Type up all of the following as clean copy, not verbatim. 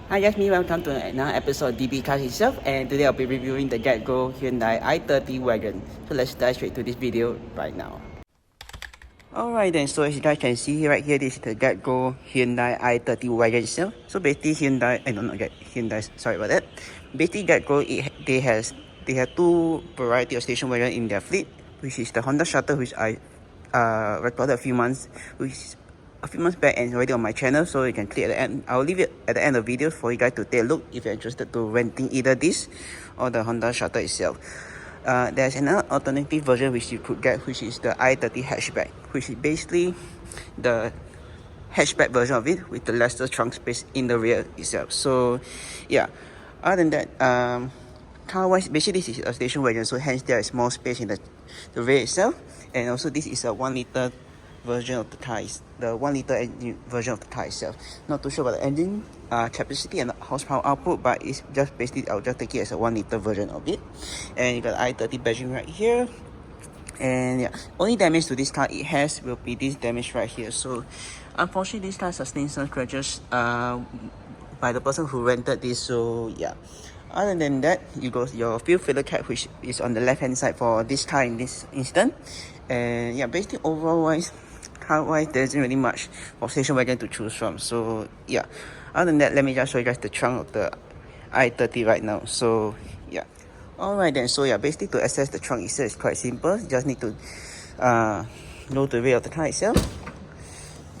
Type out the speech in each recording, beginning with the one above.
Hi Jasmine, welcome to another episode of DB Cars itself, and today I'll be reviewing the GetGo Hyundai I30 Wagon. So let's dive straight to this video right now. Alright then, so as you guys can see right here, this is the GetGo Hyundai I30 Wagon itself. So basically Hyundai, sorry about that. Basically GetGo, they have two variety of station wagon in their fleet, which is the Honda Shuttle, which I recorded a few months back and already on my channel, so you can click at the end. I'll leave it at the end of the video for you guys to take a look if you're interested to renting either this or the Honda Shuttle itself. There's another alternative version which you could get, which is the I30 hatchback, which is basically the hatchback version of it with the lesser trunk space in the rear itself. So yeah, other than that, car wise, basically this is a station wagon, so hence there is more space in the rear itself. And also this is a 1 liter version of the car, the 1 liter engine version of the car itself. Not too sure about the engine capacity and horsepower output, but it's just basically, I'll just take it as a 1 liter version of it. And you got I30 badging right here. And yeah, only damage to this car it has will be this damage right here. So unfortunately this car sustained some scratches by the person who rented this. So yeah, other than that, you got your fuel filler cap, which is on the left hand side for this car in this instant. And yeah, basically overall wise, car wise, there isn't really much for station wagon to choose from. So yeah, other than that, let me just show you guys the trunk of the I30 right now. So yeah, alright then, so yeah, basically to access the trunk itself is quite simple. You just need to go to the rear of the car itself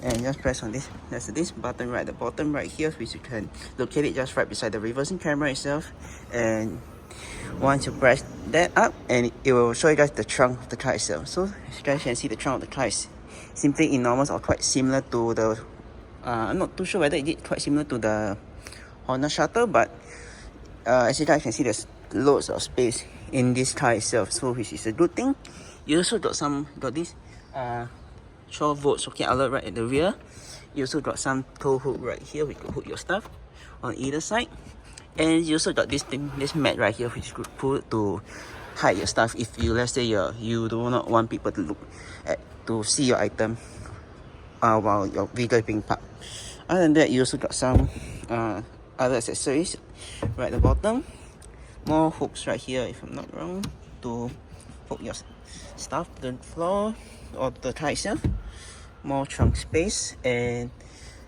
and just press on this. There's this button right at the bottom right here, which you can locate it just right beside the reversing camera itself. And once you press that up, and it will show you guys the trunk of the car itself. So as you guys can see, the trunk of the car is simply enormous, or quite similar to the I'm not too sure whether it is quite similar to the Honda Shuttle, but as you guys can see, there's loads of space in this car itself, so which is a good thing. You also got this 12 volt socket outlet right at the rear. You also got some tow hook right here, which could hook your stuff on either side. And you also got this mat right here, which you could put to hide your stuff if you, let's say you do not want people to see your item while your vehicle is being parked. Other than that, you also got some other accessories right at the bottom. More hooks right here, if I'm not wrong, to hook your stuff to the floor or the car itself. More trunk space, and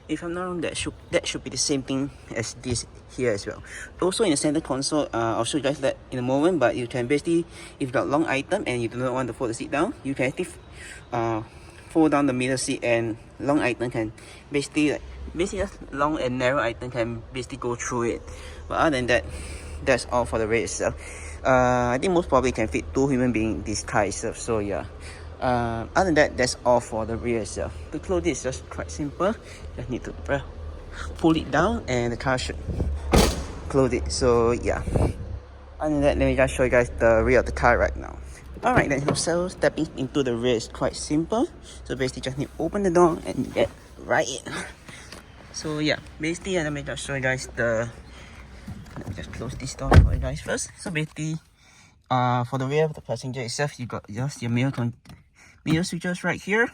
if I'm not wrong, that should be the same thing as this here as well. Also in the center console, I'll show you guys that in a moment, but you can basically, if you've got long item and you do not want to fold the seat down, you can actually fold down the middle seat, and long item can basically just long and narrow item can basically go through it. But other than that, that's all for the rear itself. I think most probably can fit 2 human beings in this car itself. So yeah, other than that, that's all for the rear itself. To close it is just quite simple. Just need to pull it down and the car should close it. So yeah, other than that, let me just show you guys the rear of the car right now. Alright then, so stepping into the rear is quite simple. So basically just need to open the door and get right in. So yeah, basically let me just show you guys let me just close this door for you guys first. So basically, for the rear of the passenger itself, you got just your mirror switches right here,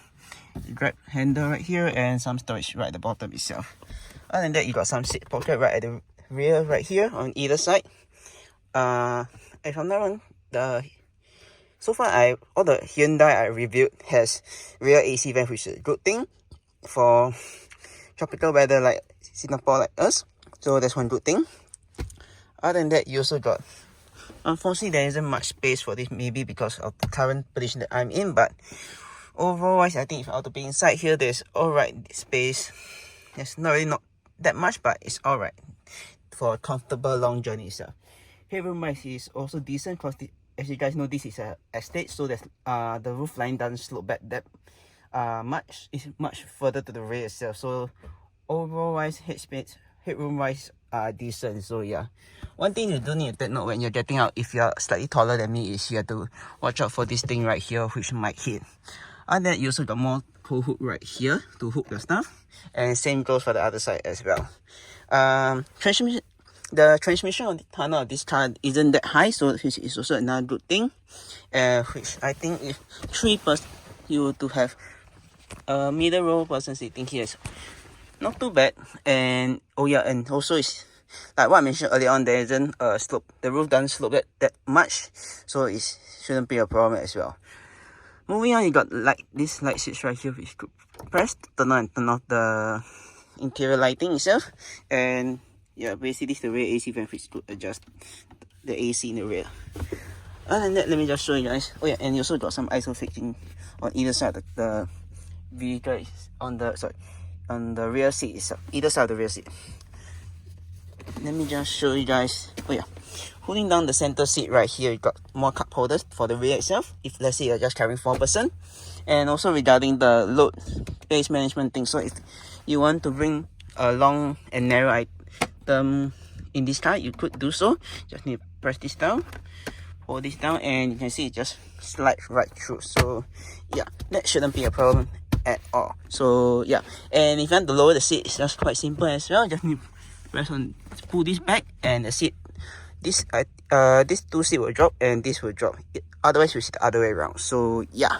the grab handle right here, and some storage right at the bottom itself. Other than that, you got some seat pocket right at the rear right here on either side. If I'm not wrong, so far all the Hyundai I reviewed has rear AC vent, which is a good thing for tropical weather like Singapore like us. So that's one good thing. Other than that, you also got, unfortunately there isn't much space for this, maybe because of the current position that I'm in, but overall I think if I were to be inside here, there's alright space. There's not that much, but it's alright for a comfortable long journey itself. Headroom wise is also decent, because as you guys know, this is a estate, so there's the roof line doesn't slope back that much. It's much further to the rear itself. So overall wise, headroom wise decent. So yeah, one thing you do need to take note when you're getting out, if you're slightly taller than me, is you have to watch out for this thing right here, which might hit. And then you also got more tow hook right here to hook your stuff, and same goes for the other side as well. The transmission on the tunnel of this car isn't that high, so which is also another good thing. Which I think if 3 person, you to have middle row person sitting here is not too bad. And oh yeah, and also it's like what I mentioned earlier on, there isn't a slope. The roof doesn't slope that much, so it shouldn't be a problem as well. Moving on, you got like this light switch right here, which could press to turn on and turn off the interior lighting itself. And yeah, basically this is the rear AC vent, which could adjust the AC in the rear. Other than that, let me just show you guys. Oh yeah, and you also got some ISO fixing on either side of the vehicle, on the rear seat itself, either side of the rear seat. Let me just show you guys. Oh yeah, holding down the center seat right here, you got more cup holders for the rear itself, if let's say you're just carrying 4 person. And also regarding the load base management thing, so if you want to bring a long and narrow item in this car, you could do so. Just need to press this down, hold this down, and you can see it just slides right through. So yeah, that shouldn't be a problem at all. So yeah, and if you want to lower the seat, it's just quite simple as well. Just need to press on, pull this back, and the seat, this 2 seat will drop and this will drop. Otherwise, you sit the other way around. So yeah,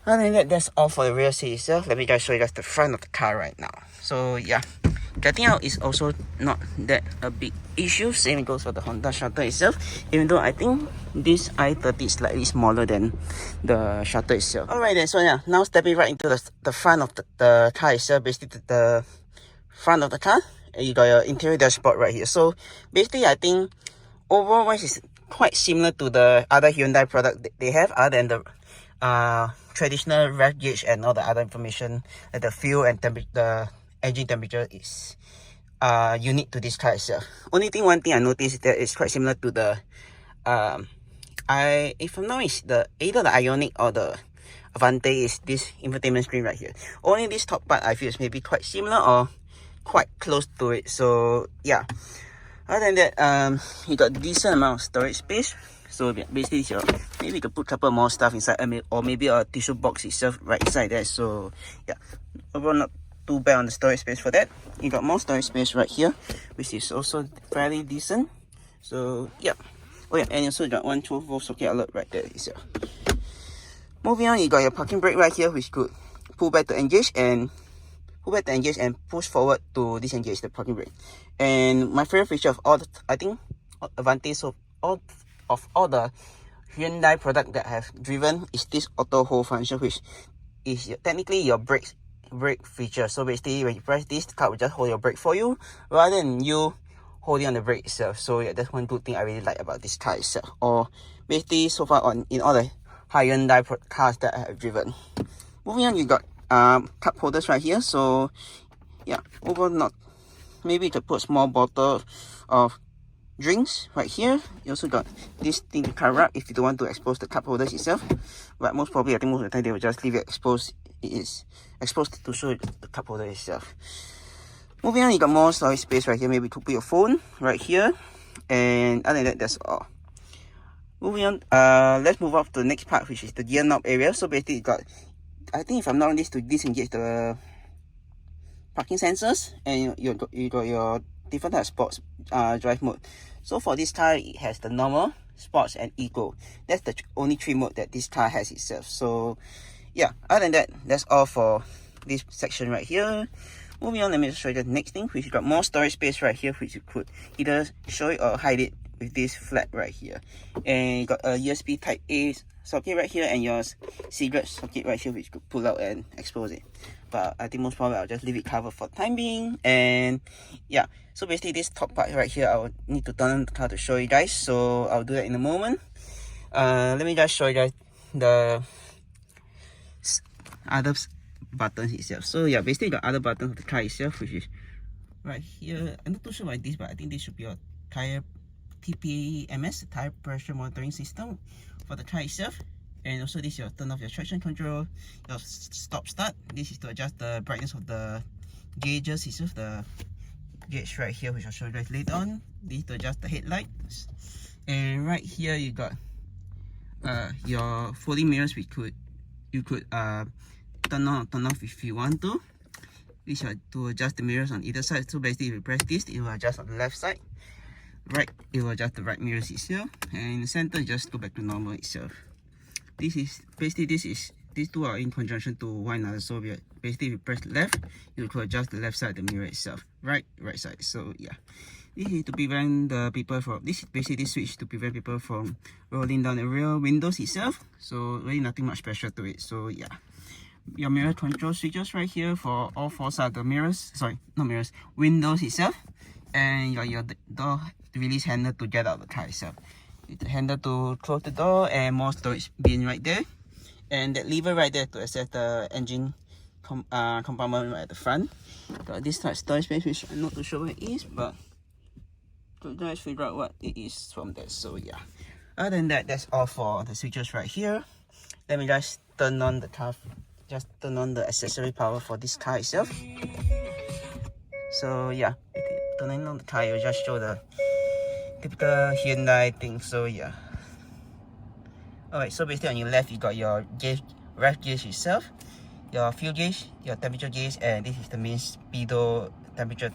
other than that, that's all for the rear seat itself. Let me just show you guys the front of the car right now. So yeah, getting out is also not that a big issue. Same goes for the Honda Shuttle itself, even though I think this i30 is slightly smaller than the Shuttle itself. Alright then, so yeah, now stepping right into the front of the car itself. Basically the front of the car, you got your interior dashboard right here. So basically I think overall wise is quite similar to the other Hyundai product they have, other than the traditional rev gauge and all the other information, like the fuel and the engine temperature is unique to this car itself. One thing I noticed is that it's quite similar to the if I'm not wrong, either the Ioniq or the Avante is this infotainment screen right here. Only this top part I feel is maybe quite similar or quite close to it. So yeah, other than that, you got decent amount of storage space. So basically, maybe you could put a couple more stuff inside, or maybe a tissue box itself right inside there. So yeah, overall not too bad on the storage space for that. You got more storage space right here, which is also fairly decent. So yeah. Oh yeah, and you also got one 12-volt socket outlet right there itself. Moving on, you got your parking brake right here, which could pull back to engage and push forward to disengage the parking brake. And my favorite feature of all the, I think, advantage of all the Hyundai product that I have driven is this auto hold function, which is technically your brake feature. So basically, when you press this, the car will just hold your brake for you rather than you holding on the brake itself. So yeah, that's one good thing I really like about this car itself. Or basically, so far in all the Hyundai cars that I have driven. Moving on, you got cup holders right here. So yeah, overall not, maybe you could put a small bottle of drinks right here. You also got this thing to cover up if you don't want to expose the cup holders itself, but most probably I think most of the time they will just leave it exposed. It is exposed to show the cup holder itself. Moving on, you got more storage space right here. Maybe you could put your phone right here, and other than that, that's all. Moving on, let's move up to the next part, which is the gear knob area. So basically you got, I think if I'm not wrong, this to disengage the parking sensors, and you got your different type of sports drive mode. So for this car, it has the normal, sports, and eco. That's the only 3 mode that this car has itself. So yeah, other than that, that's all for this section right here. Moving on, let me just show you the next thing, which you got more storage space right here, which you could either show it or hide it with this flap right here. And you got a USB type A socket right here, and your cigarette socket right here, which you could pull out and expose it. But I think most probably I'll just leave it covered for the time being. And yeah, so basically this top part right here, I will need to turn on the car to show you guys. So I'll do that in a moment. Let me just show you guys the other buttons itself. So yeah, basically the other buttons of the car itself, which is right here. I'm not too sure about this, but I think this should be a tire TPMS, tire pressure monitoring system for the car itself. And also this is your turn off your traction control, your stop start. This is to adjust the brightness of the gauges itself, the gauge right here, which I'll show you guys later on. This is to adjust the headlights. And right here you got your folding mirrors, which you could turn on or turn off if you want to. These are to adjust the mirrors on either side. So basically if you press this, it will adjust on the left side. Right, it will adjust the right mirrors itself. And in the center, just go back to normal itself. This is basically, these two are in conjunction to one another. So basically if you press left, you could adjust the left side of the mirror itself. Right side. So yeah, This is to prevent the people from, this is basically this switch to prevent people from rolling down the rear windows itself. So really nothing much special to it. So yeah, your mirror control switches right here for all four sides of the mirrors, sorry, not mirrors, windows itself. And you got your door release handle to get out of the car itself. The handle to close the door, and more storage bin right there. And that lever right there to access the engine compartment right at the front. Got this type storage space, which I'm not too sure what it is, but to guys figure out what it is from there. So yeah, other than that, that's all for the switches right here. Let me just turn on the car, just turn on the accessory power for this car itself. So yeah, turning on the car, it will just show the typical Hyundai thing. So yeah. Alright, so basically on your left, you got your gauge, ref gauge itself, your fuel gauge, your temperature gauge, and this is the main speedo temperature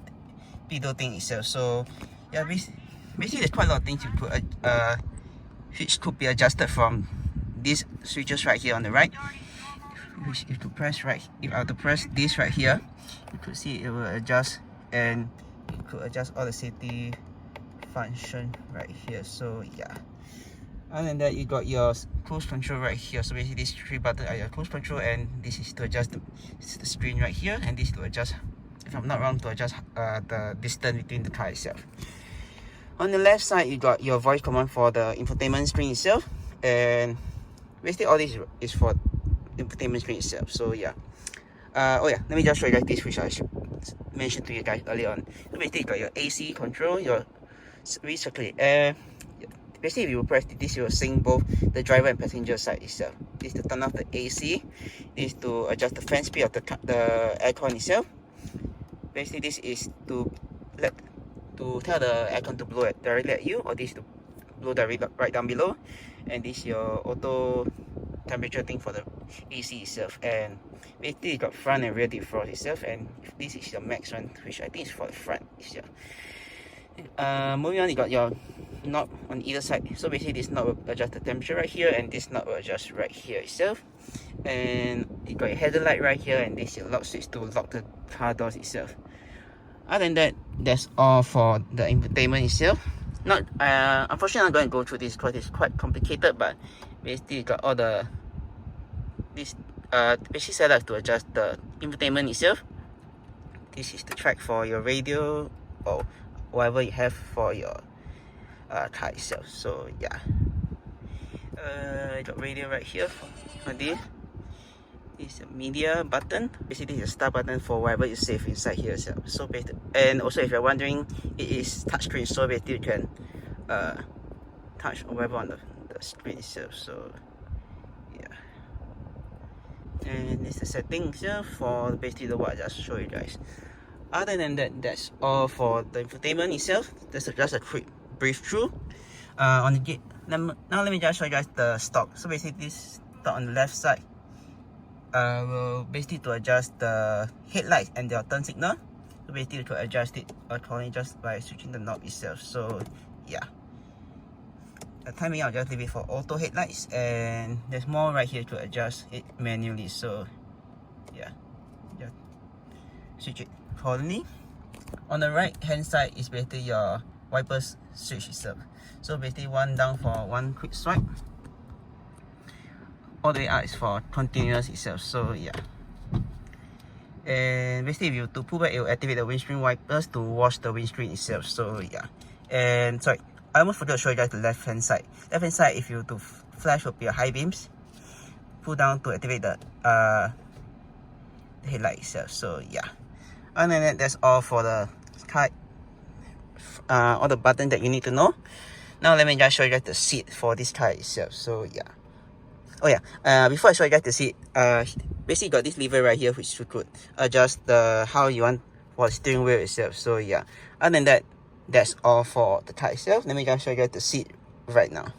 speedo thing itself. So yeah, basically there's quite a lot of things you could which could be adjusted from these switches right here on the right. Which if you press right, if I were to press this right here, you could see it will adjust, and you could adjust all the safety function right here. So yeah. Other than that, you got your cruise control right here. So basically these three buttons are your cruise control, and this is to adjust the screen right here, and this to adjust, if I'm not wrong, to adjust the distance between the car itself. On the left side, you got your voice command for the infotainment screen itself, and basically all this is for infotainment screen itself. So yeah. Oh yeah, let me just show you guys this, which I mentioned to you guys earlier on. So basically you got your AC control, your recirculate air. Basically, if you press this, you will sync both the driver and passenger side itself. This is to turn off the AC. This is to adjust the fan speed of the aircon itself. Basically, this is to tell the aircon to blow directly at you, or this to blow directly right down below. And this is your auto temperature thing for the AC itself. And basically, you got front and rear defrost itself. And this is your max one, which I think is for the front itself. Moving on, you got your knob on either side. So basically this knob will adjust the temperature right here, and this knob will adjust right here itself. And you got your headlight right here, and this is your lock switch to lock the car doors itself. Other than that, that's all for the infotainment itself. Not unfortunately I'm not going to go through this because it's quite complicated, but basically you got all the basic setup to adjust the infotainment itself. This is the track for your radio or whatever you have for your car itself. So yeah, got radio right here for this. This is a media button. Basically, it's a start button for whatever you save inside here itself. So basically, and also if you're wondering, it is touchscreen. So basically, you can touch whatever on the screen itself. So yeah, and it's the setting itself for basically the what I just showed you guys. Other than that, that's all for the infotainment itself. That's just a quick brief through. On the gate, now let me just show you guys the stock. So basically this stock on the left side will basically to adjust the headlights and their turn signal. So basically you could adjust it accordingly just by switching the knob itself. So yeah. The timing I'll just leave it for auto headlights, and there's more right here to adjust it manually. So yeah, just switch it accordingly. On the right hand side is basically your wipers switch itself. So basically one down for one quick swipe, all the way out is for continuous itself. So yeah, and basically if you to pull back, it will activate the windscreen wipers to wash the windscreen itself. So yeah, and sorry, I almost forgot to show you guys the left hand side. Left hand side, if you to flash, will be your high beams. Pull down to activate the headlight itself. So yeah, other than that, that's all for the car. All the buttons that you need to know. Now let me just show you guys the seat for this car itself. So yeah. Oh yeah. Before I show you guys the seat, basically got this lever right here which you could adjust the how you want for the steering wheel itself. So yeah. Other than that, that's all for the car itself. Let me just show you guys the seat right now.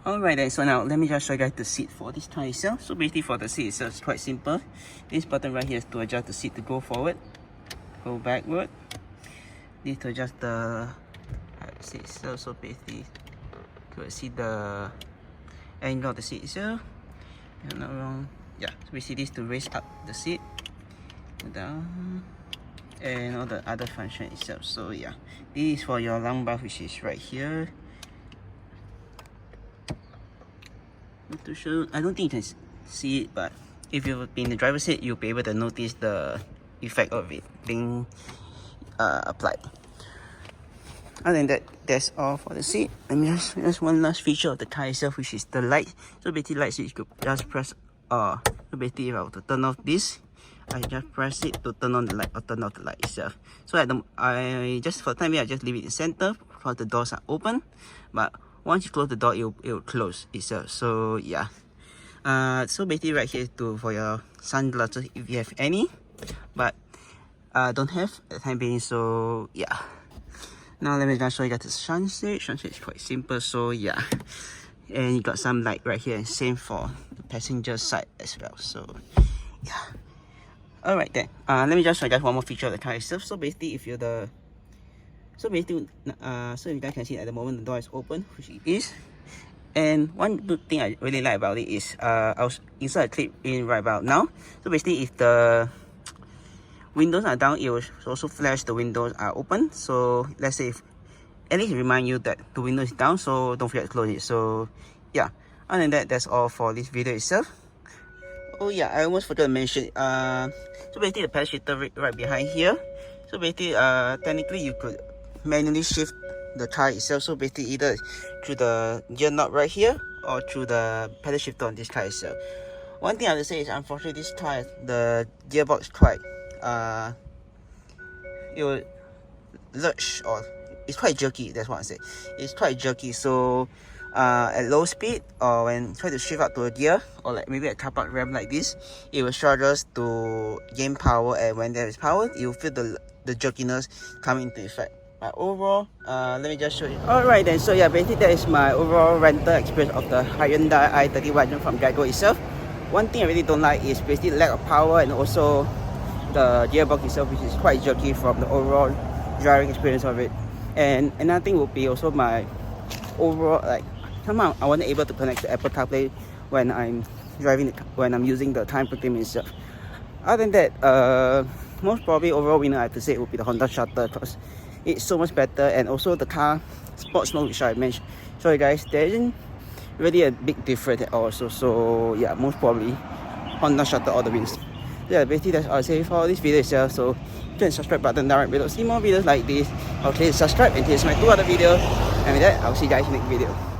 Alright then, so now let me just show you guys the seat for this car itself. So basically for the seat itself, it's quite simple. This button right here is to adjust the seat to go forward, go backward. This to adjust the seat itself. So basically you could see the angle of the seat itself. If I'm not wrong. Yeah, so we see this to raise up the seat, down, and all the other function itself. So yeah, this is for your lumbar, which is right here. Not too sure. I don't think you can see it, but if you've been in the driver's seat, you'll be able to notice the effect of it being applied. Other than that, that's all for the seat. Let me just one last feature of the car itself, which is the light. So basically, light switch, you could just press so basically, if I were to turn off this, I just press it to turn on the light or turn off the light itself. So I just for the time being, I just leave it in center because the doors are open. But once you close the door, it will close itself. So yeah. So basically right here for your sunglasses if you have any, but don't have at the time being. So yeah. Now let me just show you guys the sunset. Sunset is quite simple. So yeah. And you got some light right here, and same for the passenger side as well. So yeah. Alright then, let me just show you guys one more feature of the car itself. So basically, if you're so you guys can see at the moment the door is open, which it is. And one good thing I really like about it is, I was inside a clip in right about now. So basically, if the windows are down, it will also flash the windows are open. So let's say if at least remind you that the window is down, so don't forget to close it. So yeah, other than that, that's all for this video itself. Oh yeah, I almost forgot to mention, so basically the pedal shifter right behind here. So basically, technically you could manually shift the car itself. So basically either through the gear knob right here or through the pedal shifter on this car itself. One thing I would say is, unfortunately this car, the gearbox quite, it will lurch, or it's quite jerky, that's what I say. It's quite jerky, so at low speed or when try to shift up to a gear, or like maybe a car park ramp like this, it will struggle to gain power, and when there is power, you feel the jerkiness coming into effect. But overall, let me just show you. Alright then, so yeah, basically that is my overall rental experience of the Hyundai I30 Wagon from GetGo itself. One thing I really don't like is basically lack of power, and also the gearbox itself, which is quite jerky from the overall driving experience of it. And another thing would be also my overall, like, somehow I wasn't able to connect to Apple CarPlay when I'm driving, when I'm using the time proclaim itself. Other than that, most probably overall winner I have to say would be the Honda Shuttle, because it's so much better, and also the car sports mode, which I mentioned. So you guys, there isn't really a big difference at all. So yeah, most probably Honda Shuttle all the wins. Yeah, basically that's all I say for this video itself. So hit the subscribe button down right below. See more videos like this. Okay, subscribe, and here's my 2 other videos. And with that, I'll see you guys in the next video.